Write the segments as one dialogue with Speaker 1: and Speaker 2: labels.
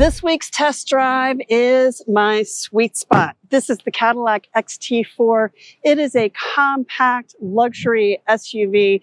Speaker 1: This week's test drive is my sweet spot. This is the Cadillac XT4. It is a compact luxury SUV.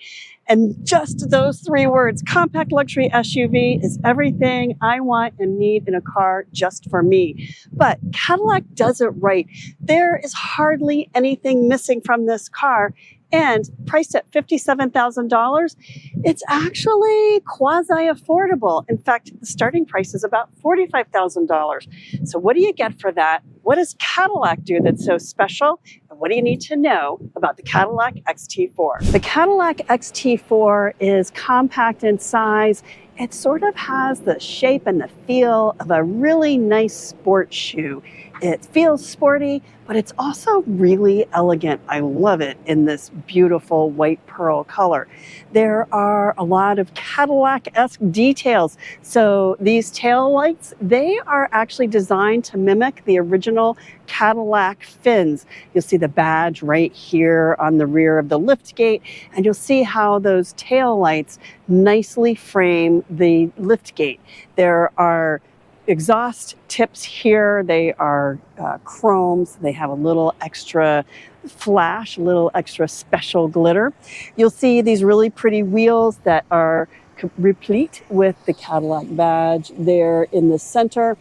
Speaker 1: And just those three words, compact luxury SUV, is everything I want and need in a car just for me. But Cadillac does it right. There is hardly anything missing from this car. And priced at $57,000, it's actually quasi-affordable. In fact, the starting price is about $45,000. So what do you get for that? What does Cadillac do that's so special? And what do you need to know about the Cadillac XT4? The Cadillac XT4 is compact in size. It sort of has the shape and the feel of a really nice sports shoe. It feels sporty, but it's also really elegant. I love it in this beautiful white pearl color. There are a lot of Cadillac-esque details. So these tail lights, they are actually designed to mimic the original Cadillac fins. You'll see the badge right here on the rear of the lift gate, and you'll see how those tail lights nicely frame the lift gate. There are exhaust tips here. They are chromes. They have a little extra flash, a little extra special glitter. You'll see these really pretty wheels that are replete with the Cadillac badge there in the center.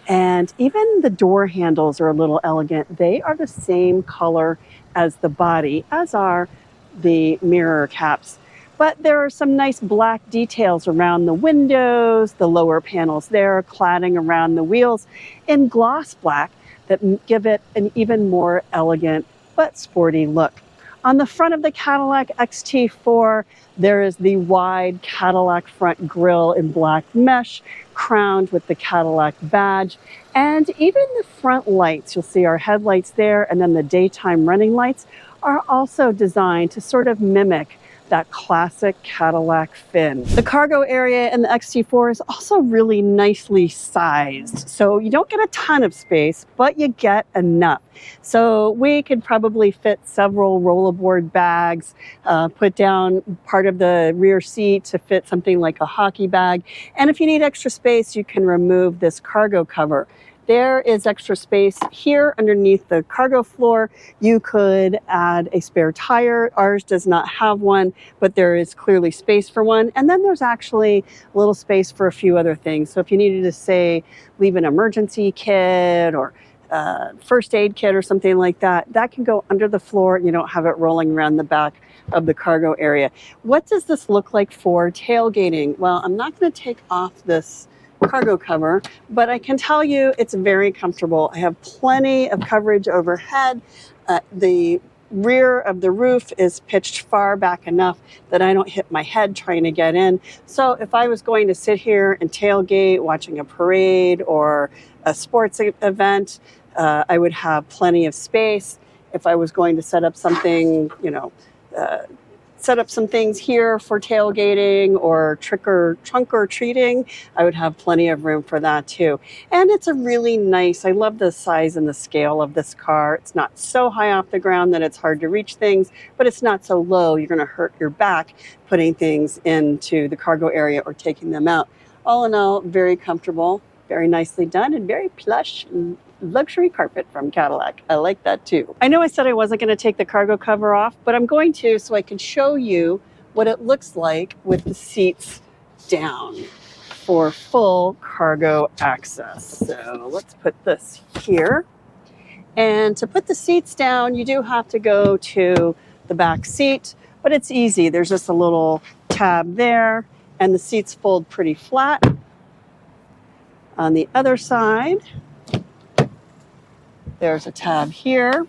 Speaker 1: And even the door handles are a little elegant. They are the same color as the body, as are the mirror caps. But there are some nice black details around the windows, the lower panels there, cladding around the wheels in gloss black that give it an even more elegant but sporty look. On the front of the Cadillac XT4, there is the wide Cadillac front grille in black mesh, crowned with the Cadillac badge. And even the front lights, you'll see our headlights there, and then the daytime running lights are also designed to sort of mimic that classic Cadillac fin. The cargo area in the XT4 is also really nicely sized. So you don't get a ton of space, but you get enough. So we could probably fit several rollerboard bags, put down part of the rear seat to fit something like a hockey bag. And if you need extra space, you can remove this cargo cover. There is extra space here underneath the cargo floor. You could add a spare tire. Ours does not have one, but there is clearly space for one. And then there's actually a little space for a few other things. So if you needed to, say, leave an emergency kit or first aid kit or something like that, that can go under the floor and you don't have it rolling around the back of the cargo area. What does this look like for tailgating? Well, I'm not going to take off this cargo cover, but I can tell you it's very comfortable. I have plenty of coverage overhead. The rear of the roof is pitched far back enough that I don't hit my head trying to get in. So if I was going to sit here and tailgate watching a parade or a sports event, I would have plenty of space. If I was going to set up something, set up some things here for tailgating or trunk or treating, I would have plenty of room for that too. And it's a really nice, I love the size and the scale of this car. It's not so high off the ground that it's hard to reach things, but it's not so low you're going to hurt your back putting things into the cargo area or taking them out. All in all, very comfortable, very nicely done, and very plush and luxury carpet from Cadillac. I like that too. I know I said I wasn't going to take the cargo cover off, but I'm going to so I can show you what it looks like with the seats down for full cargo access. So let's put this here. And to put the seats down, you do have to go to the back seat, but it's easy. There's just a little tab there, and the seats fold pretty flat. On the other side, there's a tab here.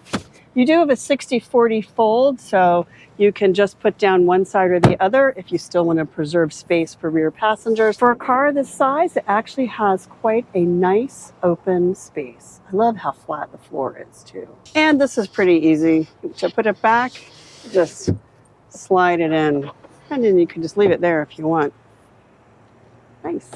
Speaker 1: You do have a 60-40 fold, so you can just put down one side or the other if you still want to preserve space for rear passengers. For a car this size, it actually has quite a nice open space. I love how flat the floor is too. And this is pretty easy. To put it back, just slide it in, and then you can just leave it there if you want. Nice.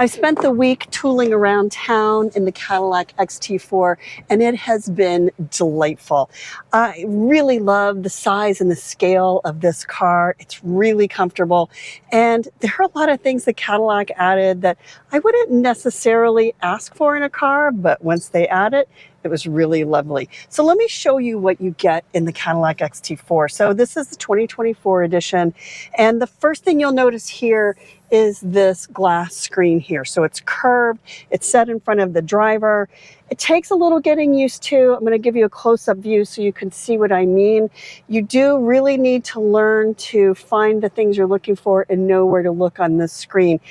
Speaker 1: I spent the week tooling around town in the Cadillac XT4, and it has been delightful. I really love the size and the scale of this car. It's really comfortable, and there are a lot of things that Cadillac added that I wouldn't necessarily ask for in a car, but once they add it, it was really lovely. So let me show you what you get in the Cadillac XT4. So this is the 2024 edition, and the first thing you'll notice here is this glass screen here. So it's curved, it's set in front of the driver. It takes a little getting used to. I'm going to give you a close-up view so you can see what I mean. You do really need to learn to find the things you're looking for and know where to look on this screen.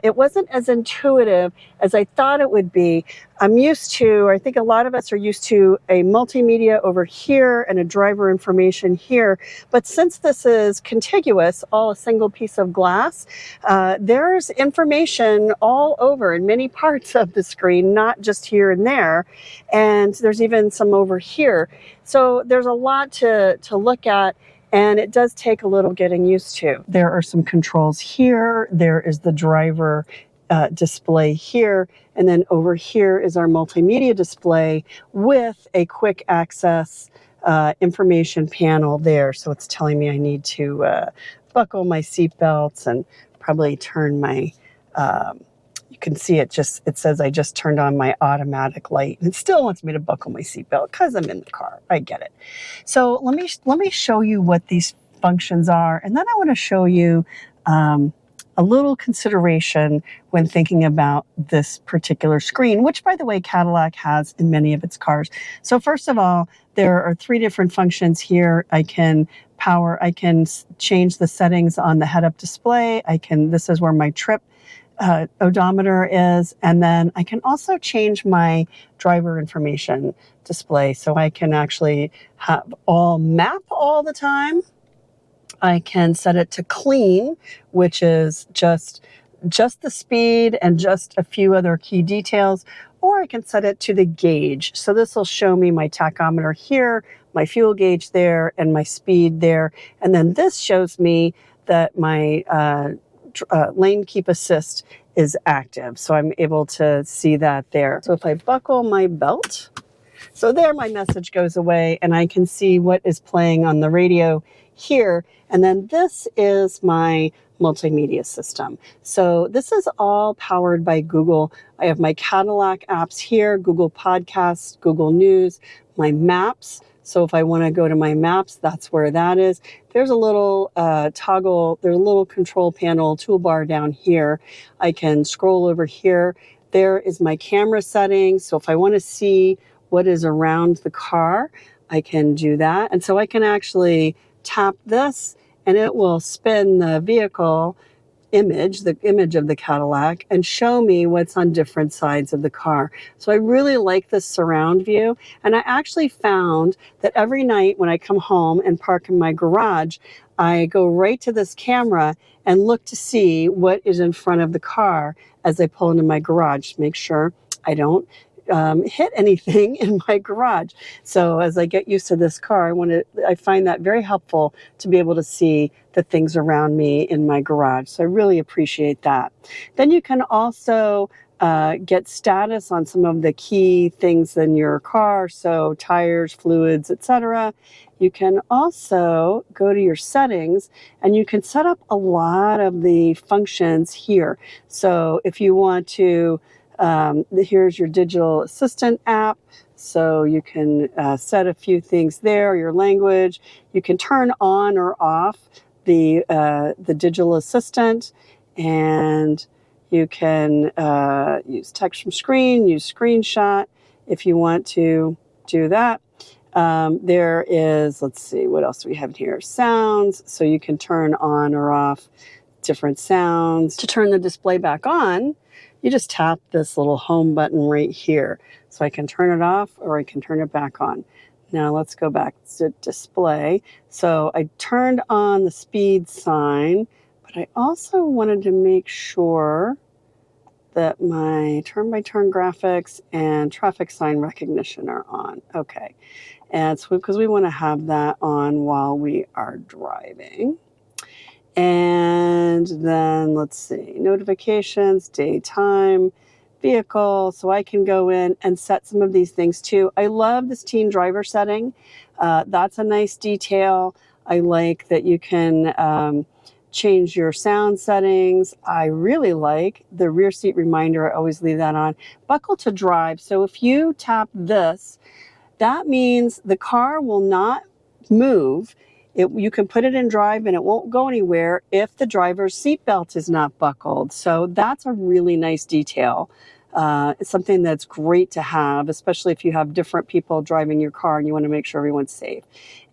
Speaker 1: It wasn't as intuitive as I thought it would be. I'm used to, or I think a lot of us are used to, a multimedia over here and a driver information here. But since this is contiguous, all a single piece of glass, there's information all over in many parts of the screen, not just here and there. And there's even some over here. So there's a lot to look at, and it does take a little getting used to. There are some controls here. There is the driver display here, and then over here is our multimedia display with a quick access information panel there. So it's telling me I need to buckle my seat belts and probably turn my, you can see it says I just turned on my automatic light, and it still wants me to buckle my seatbelt because I'm in the car. I get it. So let me show you what these functions are, and then I want to show you a little consideration when thinking about this particular screen, which, by the way, Cadillac has in many of its cars. So first of all, there are 3 different functions here. I can change the settings on the head-up display. This is where my trip odometer is, and then I can also change my driver information display. So I can actually have all map all the time. I can set it to clean, which is just the speed and just a few other key details, or I can set it to the gauge. So this will show me my tachometer here, my fuel gauge there, and my speed there. And then this shows me that my lane keep assist is active. So I'm able to see that there. So if I buckle my belt, so there my message goes away, and I can see what is playing on the radio here. And then this is my multimedia system. So this is all powered by Google. I have my Cadillac apps here, Google Podcasts, Google News, my maps. So if I want to go to my maps, that's where that is. There's a little toggle, there's a little control panel toolbar down here. I can scroll over here. There is my camera settings. So if I want to see what is around the car, I can do that. And so I can actually tap this, and it will spin the vehicle image, the image of the Cadillac, and show me what's on different sides of the car. So I really like this surround view. And I actually found that every night when I come home and park in my garage, I go right to this camera and look to see what is in front of the car as I pull into my garage to make sure I don't hit anything in my garage. So as I get used to this car, I find that very helpful to be able to see the things around me in my garage. So I really appreciate that. Then you can also get status on some of the key things in your car, so tires, fluids, etc. You can also go to your settings, and you can set up a lot of the functions here. So if you want to, here's your digital assistant app. So you can set a few things there, your language. You can turn on or off the digital assistant, and you can use text from screen, use screenshot if you want to do that. There is, let's see, what else do we have here? Sounds, so you can turn on or off different sounds. To turn the display back on, you just tap this little home button right here. So I can turn it off or I can turn it back on. Now let's go back to display. So I turned on the speed sign, but I also wanted to make sure that my turn-by-turn graphics and traffic sign recognition are on. Okay, and so because we want to have that on while we are driving. And then let's see, notifications, daytime, vehicle. So I can go in and set some of these things too. I love this teen driver setting. That's a nice detail. I like that you can change your sound settings. I really like the rear seat reminder. I always leave that on. Buckle to drive. So if you tap this, that means the car will not move. You can put it in drive and it won't go anywhere if the driver's seatbelt is not buckled. So that's a really nice detail. It's something that's great to have, especially if you have different people driving your car and you want to make sure everyone's safe.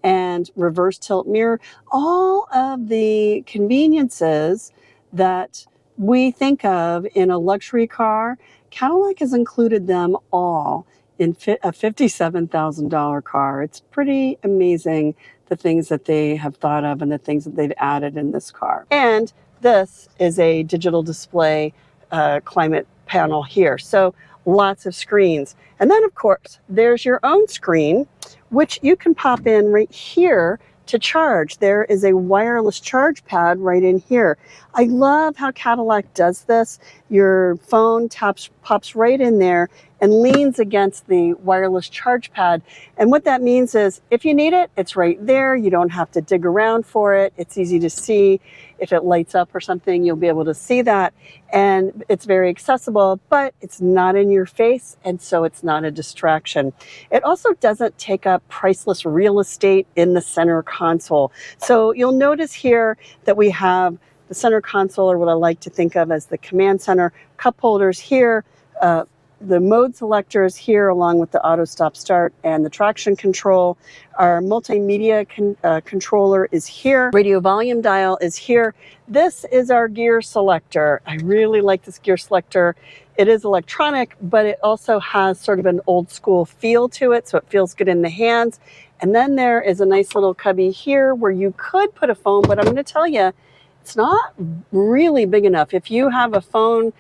Speaker 1: And reverse tilt mirror, all of the conveniences that we think of in a luxury car, Cadillac has included them all in a $57,000 car. It's pretty amazing the things that they have thought of and the things that they've added in this car. And this is a digital display climate panel here. So lots of screens. And then of course, there's your own screen, which you can pop in right here to charge. There is a wireless charge pad right in here. I love how Cadillac does this. Your phone pops right in there and leans against the wireless charge pad. And what that means is if you need it, it's right there. You don't have to dig around for it. It's easy to see. If it lights up or something, you'll be able to see that. And it's very accessible, but it's not in your face, and so it's not a distraction. It also doesn't take up priceless real estate in the center console. So you'll notice here that we have the center console, or what I like to think of as the command center, cup holders here, the mode selector is here along with the auto stop start and the traction control. Our multimedia controller is here. Radio volume dial is here. This is our gear selector. I really like this gear selector. It is electronic, but it also has sort of an old school feel to it, so it feels good in the hands. And then there is a nice little cubby here where you could put a phone, but I'm going to tell you, it's not really big enough. If you have a phone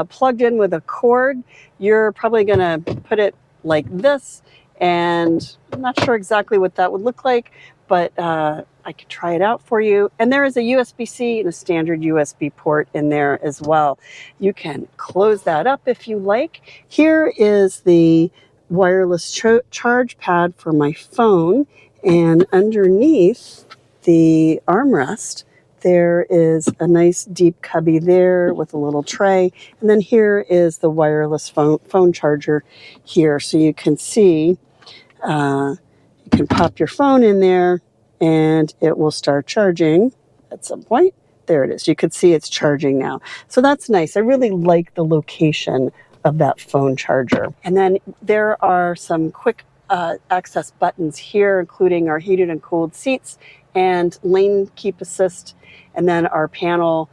Speaker 1: plugged in with a cord, you're probably going to put it like this, and I'm not sure exactly what that would look like, but I could try it out for you. And there is a USB-C and a standard USB port in there as well. You can close that up if you like. Here is the wireless charge pad for my phone, and underneath the armrest there is a nice deep cubby there with a little tray. And then here is the wireless phone charger here. So you can see, you can pop your phone in there and it will start charging at some point. There it is. You can see it's charging now. So that's nice. I really like the location of that phone charger. And then there are some quick access buttons here, including our heated and cooled seats and lane keep assist. And then our panel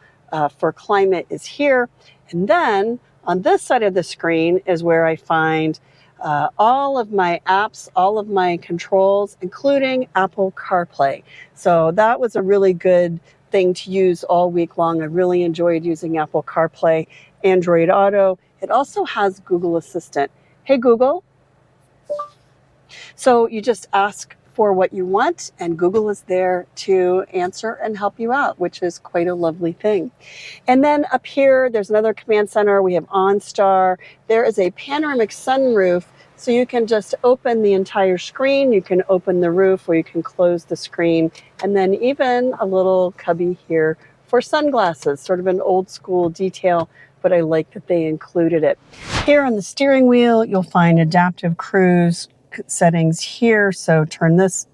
Speaker 1: for climate is here. And then on this side of the screen is where I find all of my apps, all of my controls, including Apple CarPlay. So that was a really good thing to use all week long. I really enjoyed using Apple CarPlay, Android Auto. It also has Google Assistant. Hey, Google. So you just ask for what you want, and Google is there to answer and help you out, which is quite a lovely thing. And then up here, there's another command center. We have OnStar. There is a panoramic sunroof, so you can just open the entire screen. You can open the roof, or you can close the screen. And then even a little cubby here for sunglasses, sort of an old school detail, but I like that they included it. Here on the steering wheel, you'll find adaptive cruise settings here. So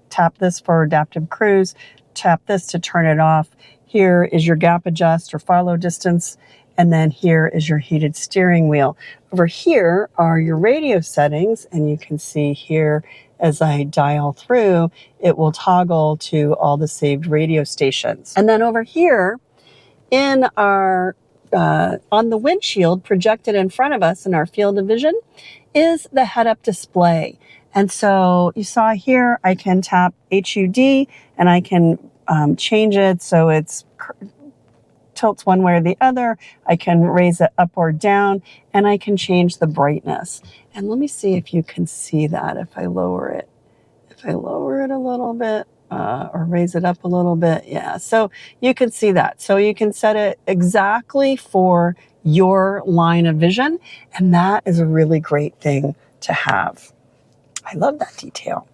Speaker 1: tap this for adaptive cruise, tap this to turn it off. Here is your gap adjust or follow distance. And then here is your heated steering wheel. Over here are your radio settings. And you can see here as I dial through, it will toggle to all the saved radio stations. And then over here in our on the windshield projected in front of us in our field of vision is the head-up display. And so you saw here, I can tap HUD and I can change it so it's tilts one way or the other. I can raise it up or down, and I can change the brightness. And let me see if you can see that if I lower it. If I lower it a little bit, or raise it up a little bit. Yeah, so you can see that. So you can set it exactly for your line of vision, and that is a really great thing to have. I love that detail.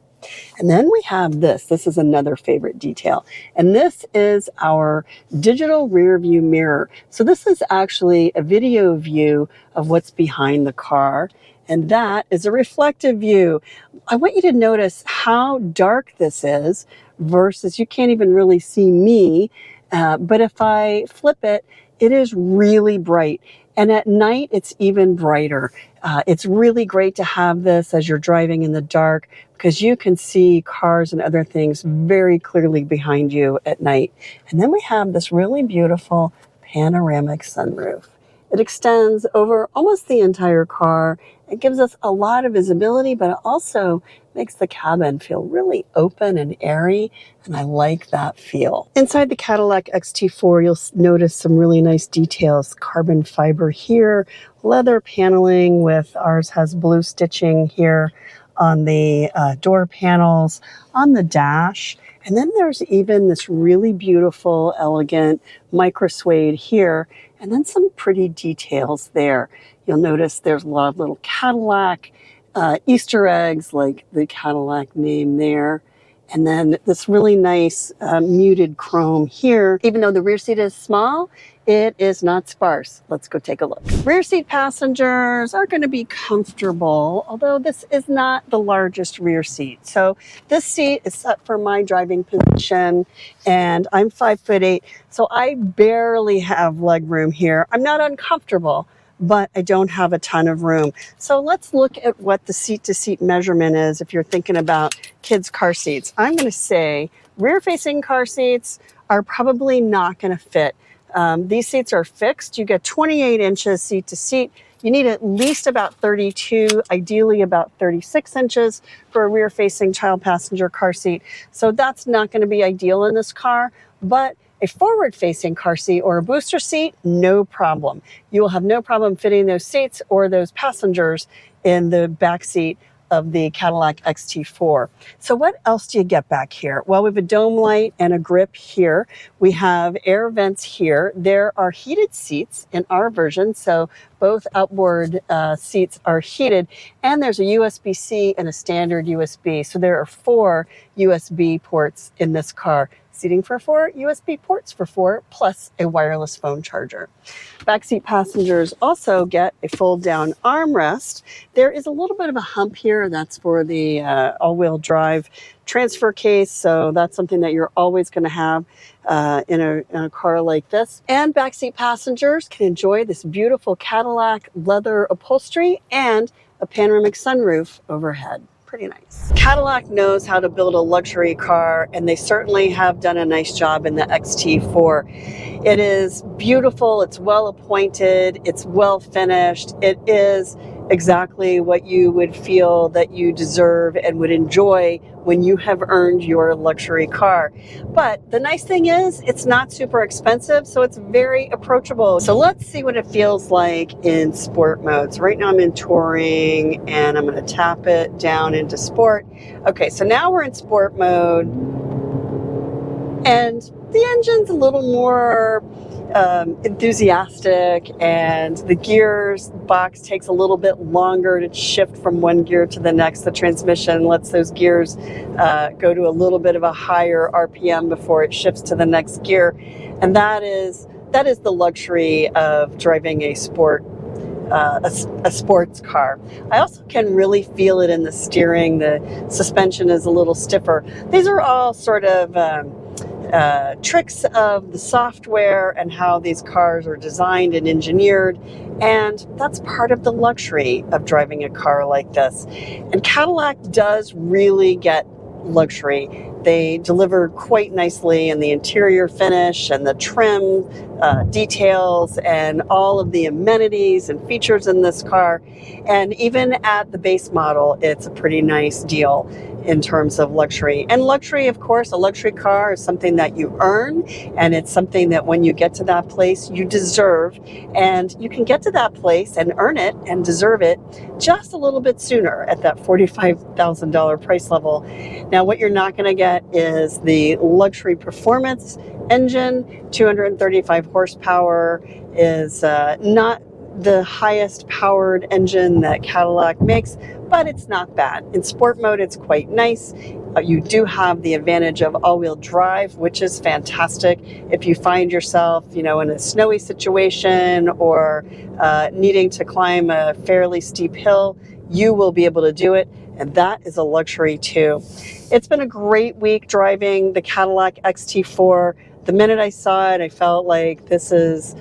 Speaker 1: And then we have this. This is another favorite detail. And this is our digital rear view mirror. So this is actually a video view of what's behind the car. And that is a reflective view. I want you to notice how dark this is versus you can't even really see me. But if I flip it, it is really bright. And at night, it's even brighter. It's really great to have this as you're driving in the dark because you can see cars and other things very clearly behind you at night. And then we have this really beautiful panoramic sunroof. It extends over almost the entire car. It gives us a lot of visibility, but it also makes the cabin feel really open and airy, and I like that feel. Inside the Cadillac XT4, you'll notice some really nice details. Carbon fiber here, leather paneling with, ours has blue stitching here on the door panels, on the dash. And then there's even this really beautiful, elegant micro suede here, and then some pretty details there. You'll notice there's a lot of little Cadillac Easter eggs, like the Cadillac name there. And then this really nice muted chrome here. Even though the rear seat is small, it is not sparse. Let's go take a look. Rear seat passengers are going to be comfortable, although this is not the largest rear seat. So this seat is set for my driving position, and I'm 5'8", so I barely have leg room here. I'm not uncomfortable, but I don't have a ton of room. So let's look at what the seat-to-seat measurement is if you're thinking about kids' car seats. I'm going to say rear-facing car seats are probably not going to fit. These seats are fixed. You get 28 inches seat to seat. You need at least about 32, ideally about 36 inches for a rear-facing child passenger car seat. So that's not going to be ideal in this car, but a forward-facing car seat or a booster seat, no problem. You will have no problem fitting those seats or those passengers in the back seat of the Cadillac XT4. So what else do you get back here? Well, we have a dome light and a grip here. We have air vents here. There are heated seats in our version, so both outboard seats are heated, and there's a USB-C and a standard USB. So there are 4 USB ports in this car. Seating for 4, USB ports for 4, plus a wireless phone charger. Backseat passengers also get a fold-down armrest. There is a little bit of a hump here. That's for the all-wheel drive transfer case, so that's something that you're always going to have in a car like this. And backseat passengers can enjoy this beautiful Cadillac leather upholstery and a panoramic sunroof overhead. Pretty nice. Cadillac knows how to build a luxury car, and they certainly have done a nice job in the XT4. It is beautiful, it's well appointed, it's well finished. It is exactly what you would feel that you deserve and would enjoy when you have earned your luxury car. But the nice thing is it's not super expensive, so it's very approachable. So let's see what it feels like in sport mode. So right now I'm in touring, and I'm going to tap it down into sport. Okay, so now we're in sport mode, and the engine's a little more enthusiastic, and the gears box takes a little bit longer to shift from one gear to the next. The transmission lets those gears go to a little bit of a higher RPM before it shifts to the next gear, and that is the luxury of driving a sports car. I also can really feel it in the steering. The suspension is a little stiffer. These are all sort of tricks of the software and how these cars are designed and engineered, and that's part of the luxury of driving a car like this. And Cadillac does really get luxury. They deliver quite nicely in the interior finish and the trim. details and all of the amenities and features in this car. And even at the base model, it's a pretty nice deal in terms of luxury. And luxury, of course, a luxury car is something that you earn, and it's something that when you get to that place, you deserve. And you can get to that place and earn it and deserve it just a little bit sooner at that $45,000 price level. Now, what you're not going to get is the luxury performance engine. 235 horsepower is not the highest powered engine that Cadillac makes, but it's not bad. In sport mode, it's quite nice. You do have the advantage of all-wheel drive, which is fantastic. If you find yourself, in a snowy situation or needing to climb a fairly steep hill, you will be able to do it. And that is a luxury too. It's been a great week driving the Cadillac XT4. The minute I saw it, I felt like this is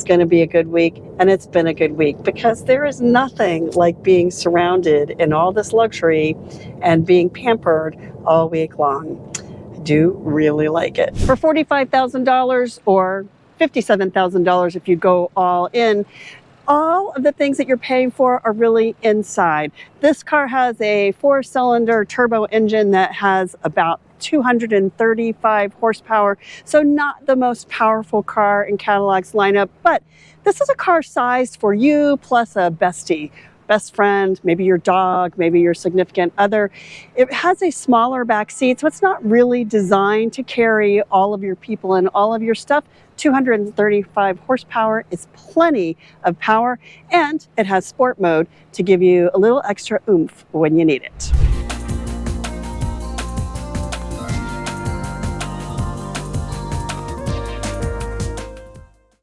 Speaker 1: going to be a good week, and it's been a good week because there is nothing like being surrounded in all this luxury and being pampered all week long. I do really like it. For $45,000 or $57,000 if you go all in, all of the things that you're paying for are really inside. This car has a 4-cylinder turbo engine that has about 235 horsepower, so not the most powerful car in Cadillac's lineup, but this is a car sized for you plus a bestie, best friend, maybe your dog, maybe your significant other. It has a smaller back seat, so it's not really designed to carry all of your people and all of your stuff. 235 horsepower is plenty of power, and it has sport mode to give you a little extra oomph when you need it.